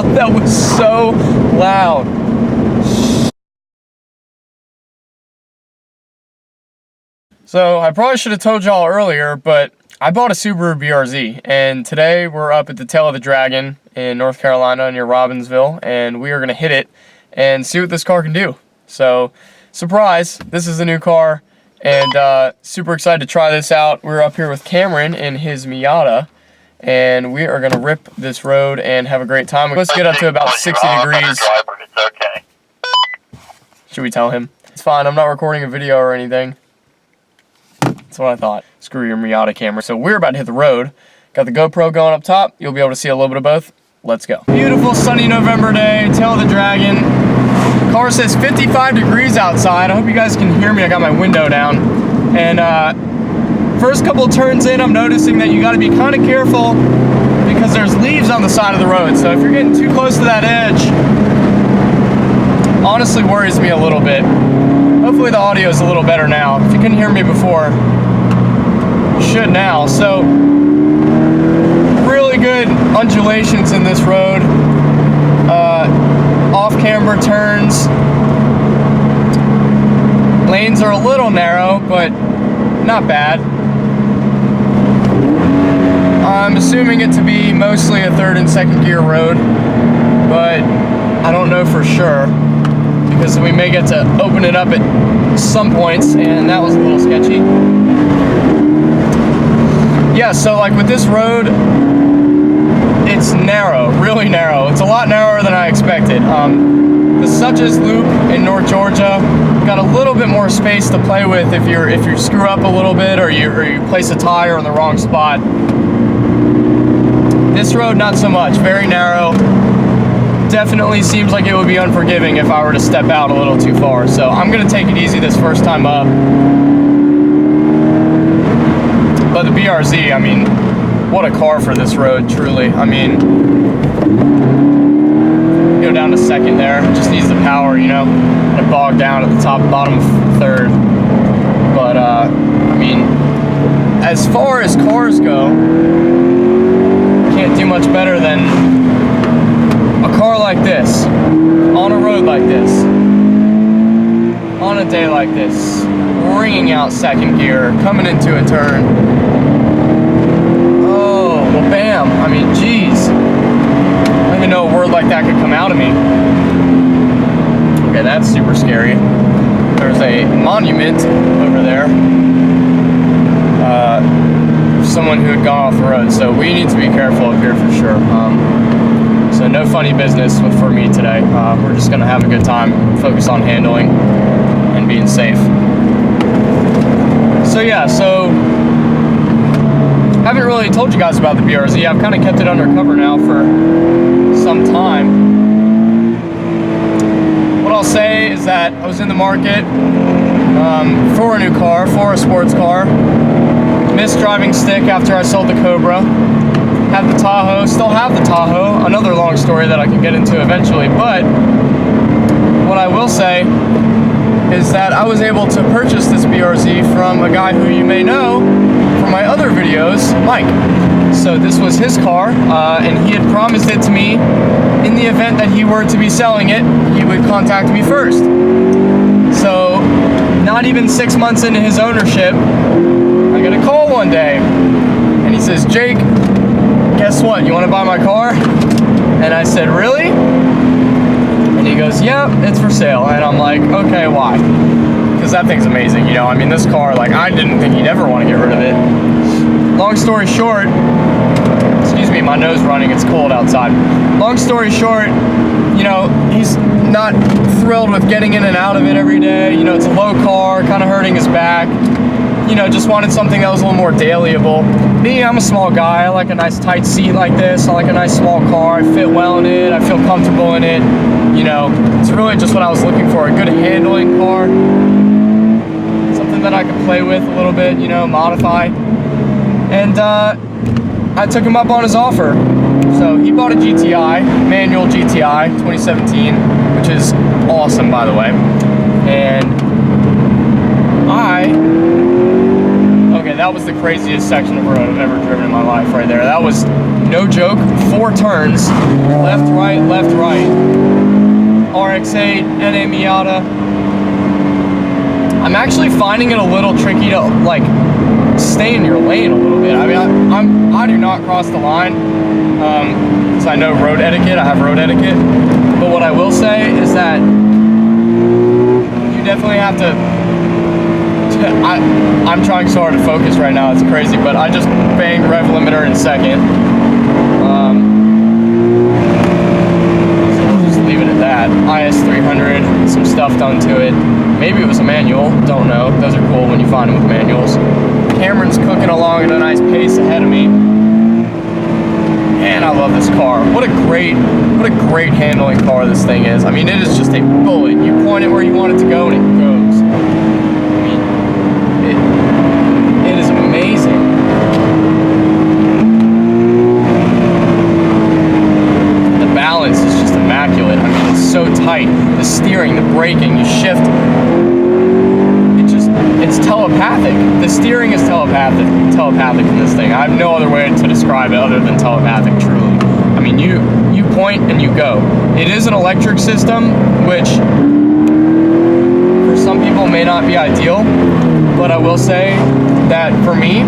That was so loud. So I probably should have told y'all earlier, but I bought a Subaru BRZ, and today we're up at the Tail of the Dragon in North Carolina near Robbinsville, and we are gonna hit it and see what this car can do. So, surprise, this is the new car, and super excited to try this out. We're up here with Cameron in his Miata, and we are gonna rip this road and have a great time. Let's get up to about 60 degrees. Should we tell him? It's fine, I'm not recording a video or anything. That's what I thought. Screw your Miata camera. So we're about to hit the road. Got the GoPro going up top. You'll be able to see a little bit of both. Let's go. Beautiful sunny November day. Tail of the Dragon. Car says 55 degrees outside. I hope you guys can hear me. I got my window down. And first couple turns in, I'm noticing that you got to be kind of careful because there's leaves on the side of the road. So if you're getting too close to that edge, honestly worries me a little bit. Hopefully the audio is a little better now. If you couldn't hear me before, you should now. So, really good undulations in this road. Off-camber turns. Lanes are a little narrow, but not bad. I'm assuming it to be mostly a third and second gear road, but I don't know for sure, because we may get to open it up at some points, and that was a little sketchy. Yeah, so like with this road, it's narrow, really narrow. It's a lot narrower than I expected. The Suches Loop in North Georgia got a little bit more space to play with if you screw up a little bit or you place a tire in the wrong spot. This road, not so much, very narrow. Definitely seems like it would be unforgiving if I were to step out a little too far. So I'm gonna take it easy this first time up. But the BRZ, I mean, what a car for this road, truly. I mean, go down to second there, just needs the power, you know, and bog down at the bottom of third. But I mean, as far as cars go, can't do much better than a car like this, on a road like this, on a day like this, ringing out second gear, coming into a turn. Oh, well, bam. I mean, geez. I don't even know a word like that could come out of me. Okay, that's super scary. There's a monument over there. Someone who had gone off the road, so we need to be careful up here for sure. So no funny business for me today. We're just gonna have a good time, focus on handling and being safe. So yeah, so haven't really told you guys about the BRZ. I've kind of kept it undercover now for some time. What I'll say is that I was in the market for a new car, for a sports car. Missed driving stick after I sold the Cobra. Had the Tahoe, still have the Tahoe, another long story that I can get into eventually, but what I will say is that I was able to purchase this BRZ from a guy who you may know from my other videos, Mike. So this was his car, and he had promised it to me in the event that he were to be selling it, he would contact me first. So not even 6 months into his ownership, I get a call one day, and he says, "Jake, guess what, you want to buy my car?" And I said, "Really?" And he goes, "Yeah, it's for sale." And I'm like, "Okay, why?" Because that thing's amazing, you know. I mean, this car, like, I didn't think he'd ever want to get rid of it. Long story short, excuse me, my nose running, it's cold outside. Long story short, you know, he's not thrilled with getting in and out of it every day. You know, it's a low car, kind of hurting his back. You know, just wanted something that was a little more dailyable. Me, I'm a small guy. I like a nice tight seat like this. I like a nice small car. I fit well in it. I feel comfortable in it. You know, it's really just what I was looking for. A good handling car. Something that I could play with a little bit, you know, modify. And I took him up on his offer. So he bought a GTI, manual GTI 2017, which is awesome, by the way. And that was the craziest section of road I've ever driven in my life right there. That was, no joke, 4 turns, left, right, left, right. RX-8, NA Miata. I'm actually finding it a little tricky to like stay in your lane a little bit. I mean, I do not cross the line because I know road etiquette. I have road etiquette. But what I will say is that you definitely have to. I'm trying so hard to focus right now. It's crazy, but I just banged rev limiter in second. So we'll just leave it at that. IS300, some stuff done to it. Maybe it was a manual, don't know. Those are cool when you find them with manuals. Cameron's cooking along at a nice pace ahead of me. Man, I love this car. What a great handling car this thing is. I mean, it is just a bullet. You point it where you want it to go and it goes. I mean, it is amazing. The balance is just immaculate. I mean, it's so tight. The steering, the braking, you shift. It's telepathic. The steering is telepathic in this thing. I have no other way to describe it other than telepathic, truly. I mean, you point and you go. It is an electric system, which for some people may not be ideal, but I will say that for me,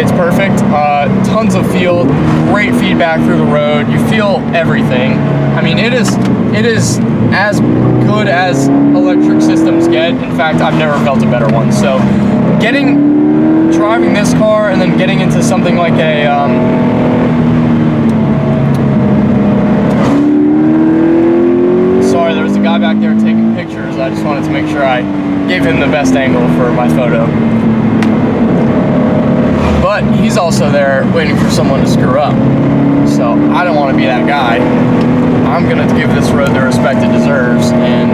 it's perfect. Tons of feel, great feedback through the road. You feel everything. I mean, it is as good as electric systems get. In fact, I've never felt a better one. So driving this car and then getting into something like a sorry, there was a guy back there taking pictures. I just wanted to make sure I gave him the best angle for my photo. But he's also there waiting for someone to screw up. So I don't want to be that guy. I'm going to give this road the respect it deserves and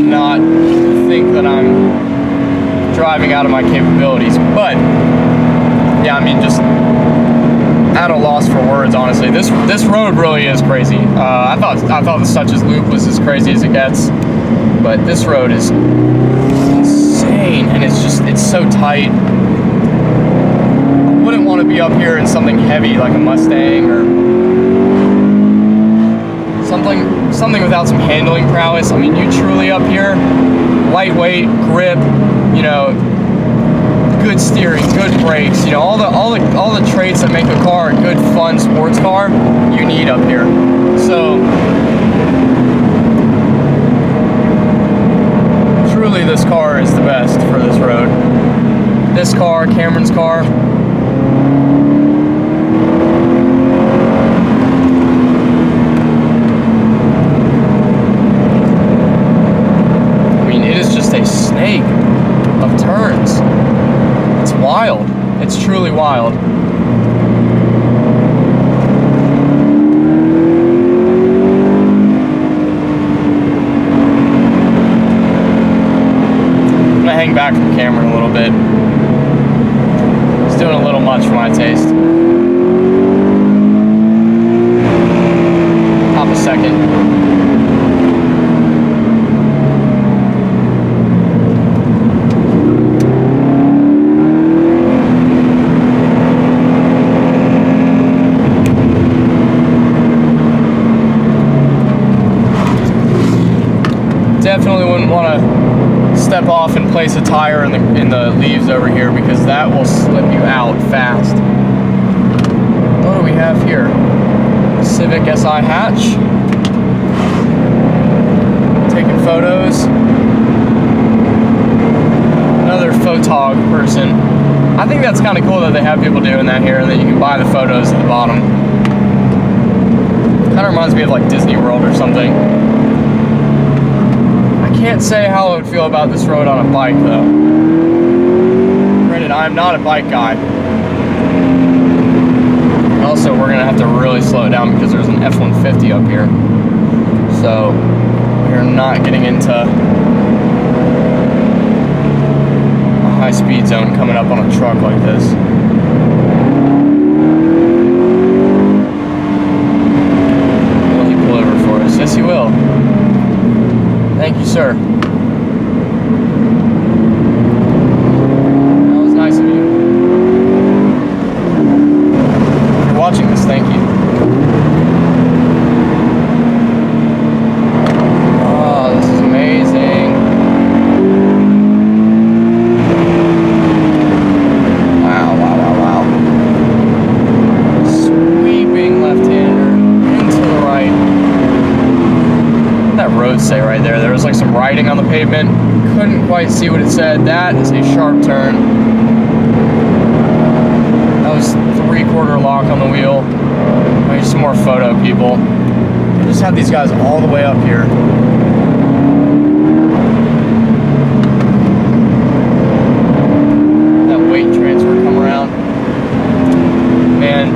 not think that I'm driving out of my capabilities. But yeah, I mean, just at a loss for words, honestly. This road really is crazy. I thought the Such's Loop was as crazy as it gets, but this road is insane, and it's so tight. I wouldn't want to be up here in something heavy like a Mustang or something without some handling prowess. I mean, you truly up here, lightweight, grip, you know, good steering, good brakes, you know, all the traits that make a car a good, fun sports car, you need up here. So truly, this car is the best for this road. This car, Cameron's car. A snake of turns. It's wild. It's truly wild. I'm gonna hang back from Cameron a little bit. He's doing a little much for my taste. Hop a second. Definitely wouldn't want to step off and place a tire in the leaves over here because that will slip you out fast. What do we have here? Civic SI hatch. Taking photos. Another photog person. I think that's kind of cool that they have people doing that here and that you can buy the photos at the bottom. Kind of reminds me of like Disney World or something. Can't say how I would feel about this road on a bike though. Granted, I'm not a bike guy. And also, we're gonna have to really slow it down because there's an F-150 up here. So we're not getting into a high speed zone coming up on a truck like this. Will he pull over for us? Yes, he will. Thank you, sir. pavement. Couldn't quite see what it said. That is a sharp turn. That was 3/4 lock on the wheel. Maybe some more photo people. I just had these guys all the way up here. That weight transfer come around. Man,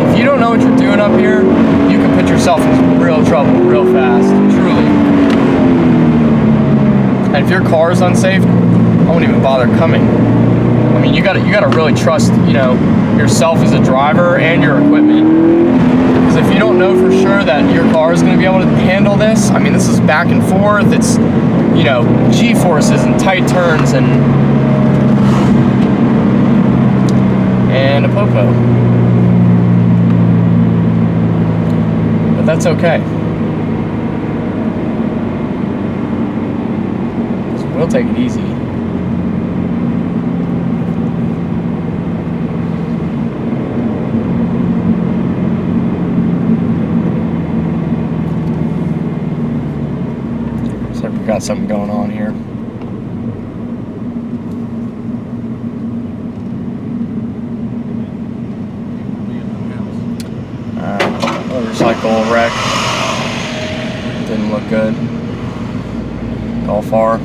if you don't know what you're doing up here, you can put yourself in real trouble real fast, truly. And if your car is unsafe, I won't even bother coming. I mean, you gotta really trust, you know, yourself as a driver and your equipment. Because if you don't know for sure that your car is going to be able to handle this, I mean, this is back and forth. It's, you know, G-forces and tight turns and a popo. But that's okay. So we'll take it easy. We got something going on here. Motorcycle wreck. Didn't look good. All far.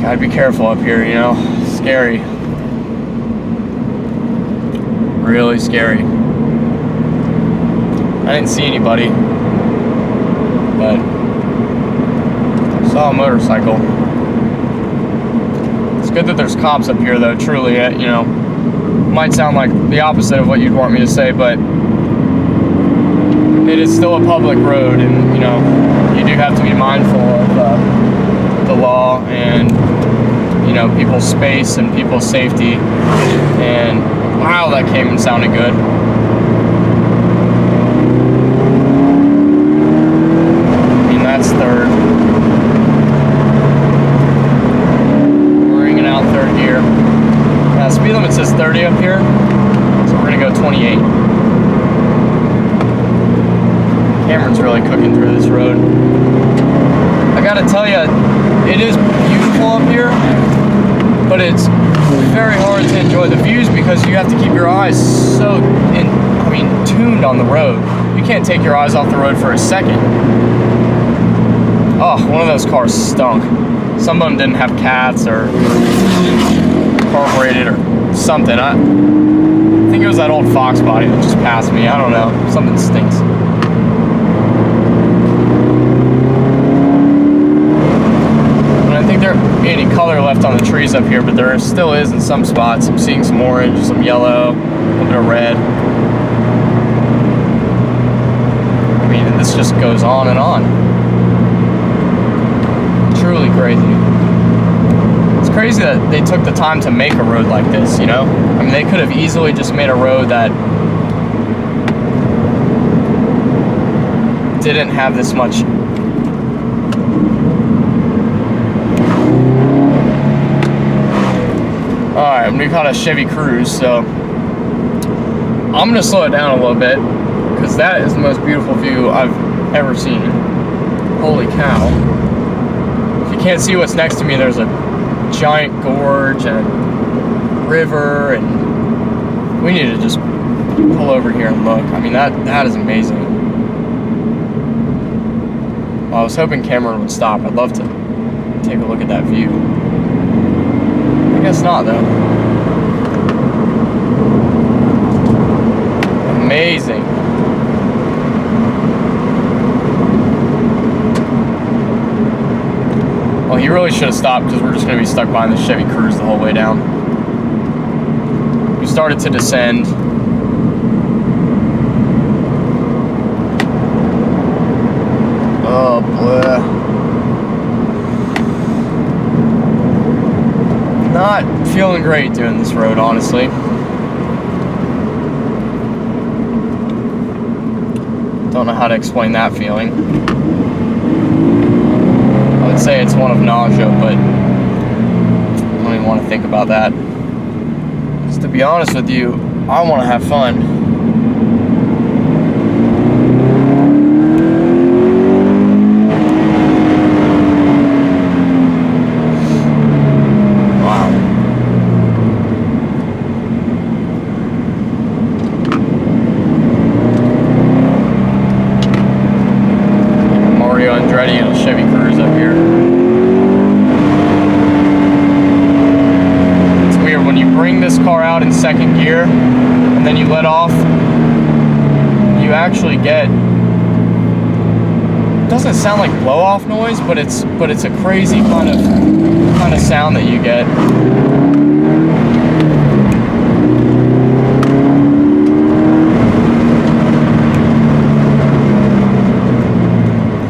Gotta be careful up here, you know. Scary. Really scary. I didn't see anybody. But I saw a motorcycle. It's good that there's cops up here, though. Truly, you know, might sound like the opposite of what you'd want me to say, but it is still a public road, and you know, you do have to be mindful of the law and you know people's space and people's safety. And wow, that came and sounded good. That's third. We're ringing out third gear. Now, speed limit says 30 up here, so we're gonna go 28. Cameron's really cooking through this road. I gotta tell you, it is beautiful up here, but it's very hard to enjoy the views because you have to keep your eyes so tuned on the road. You can't take your eyes off the road for a second. Oh, one of those cars stunk. Some of them didn't have cats or carbureted or something. I think it was that old Fox body that just passed me. I don't know. Something stinks. And I think there isn't any color left on the trees up here, but there still is in some spots. I'm seeing some orange, some yellow, a little bit of red. I mean, and this just goes on and on. Truly crazy. It's crazy that they took the time to make a road like this, you know? I mean, they could have easily just made a road that didn't have this much. Alright, we caught a Chevy Cruze, so I'm gonna slow it down a little bit because that is the most beautiful view I've ever seen. Holy cow. Can't see what's next to me. There's a giant gorge and a river, and we need to just pull over here and look. I mean, that is amazing. Well, I was hoping Cameron would stop. I'd love to take a look at that view. I guess not, though. Amazing. Well, he really should have stopped because we're just going to be stuck behind the Chevy Cruze the whole way down. We started to descend. Oh, boy. Not feeling great doing this road, honestly. Don't know how to explain that feeling. I would say it's one of nausea, but I don't even want to think about that. Just to be honest with you, I want to have fun. this car out in second gear and then you let off, you actually get, it doesn't sound like blow off noise, but it's a crazy kind of sound that you get.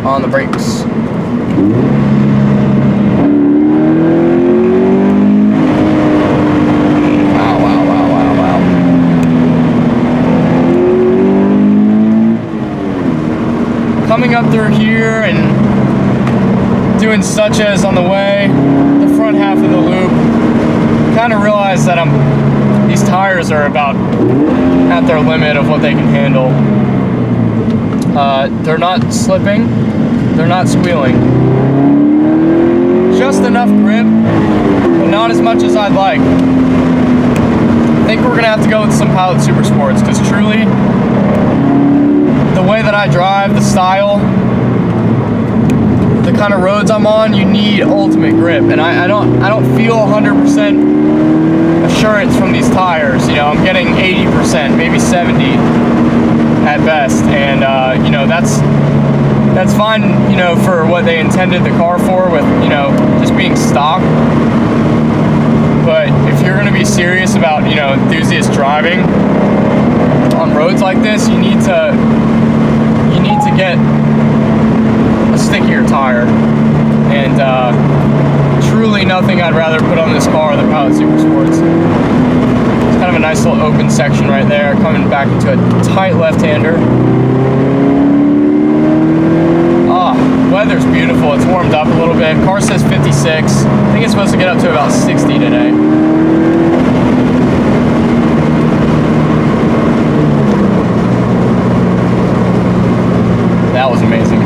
On the brakes. Wow, wow, wow, wow, wow. Coming up through here and doing such as on the way, the front half of the loop, kind of realize that these tires are about at their limit of what they can handle. They're not slipping, they're not squealing. Just enough grip, but not as much as I'd like. I think we're gonna have to go with some Pilot Super Sports, because truly, the way that I drive, the style, the kind of roads I'm on, you need ultimate grip, and I don't feel 100% assurance from these tires. You know, I'm getting 80%, maybe 70 at best, and you know, that's fine, you know, for what they intended the car for, with, you know, just being stock. But if you're going to be serious about, you know, enthusiast driving on roads like this, you need to get a stickier tire, and truly nothing I'd rather put on this car than Pilot Super Sports. It's kind of a nice little open section right there, coming back into a tight left-hander. Weather's beautiful. It's warmed up a little bit. Car says 56. I think it's supposed to get up to about 60 today. That was amazing.